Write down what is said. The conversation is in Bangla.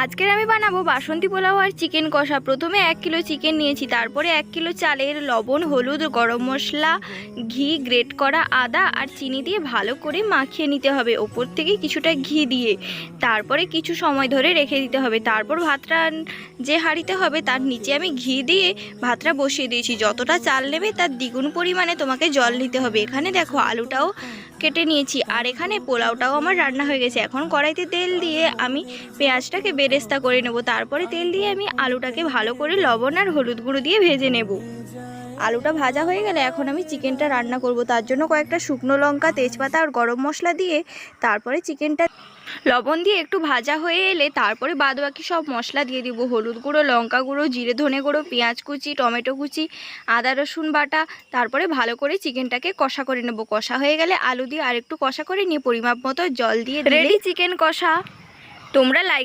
আজকের আমি বানাবো বাসন্তী পোলাও আর চিকেন কষা। প্রথমে 1 কিলো চিকেন নিয়েছি, তারপরে 1 কিলো চালের লবণ, হলুদ, গরম মশলা, ঘি, গ্রেট করা আদা আর চিনি দিয়ে ভালো করে মাখিয়ে নিতে হবে, ওপর থেকে কিছুটা ঘি দিয়ে। তারপরে কিছু সময় ধরে রেখে দিতে হবে। তারপর ভাতটা যে হাঁড়িতে হবে তার নিচে আমি ঘি দিয়ে ভাতটা বসিয়ে দিয়েছি। যতটা চাল নেবে তার দ্বিগুণ পরিমাণে তোমাকে জল নিতে হবে। এখানে দেখো আলুটাও কেটে নিয়েছি, আর এখানে পোলাওটাও আমার রান্না হয়ে গেছে। এখন কড়াইতে তেল দিয়ে আমি পেঁয়াজটাকে বেরেস্তা করে নেব। তারপরে তেল দিয়ে আমি আলুটাকে ভালো করে লবণ আর হলুদ গুঁড়ো দিয়ে ভেজে নেব। আলুটা ভাজা হয়ে গেলে এখন আমি চিকেনটা রান্না করব। তার জন্য কয়েকটা শুকনো লঙ্কা, তেজপাতা আর গরম মশলা দিয়ে তারপরে চিকেনটা লবণ দিয়ে একটু ভাজা হয়ে এলে তারপরে বাদবাকি সব মশলা দিয়ে দিব। হলুদ গুঁড়ো, লঙ্কা গুঁড়ো, জিরে ধনে গুঁড়ো, পেঁয়াজ কুচি, টমেটো কুচি, আদা রসুন বাটা। তারপরে ভালো করে চিকেনটাকে কষা করে নেব। কষা হয়ে গেলে আলু দিয়ে আরেকটু কষা করে নিয়ে পরিমাপ মতো জল দিয়ে রেডি চিকেন কষা। তোমরা লাইক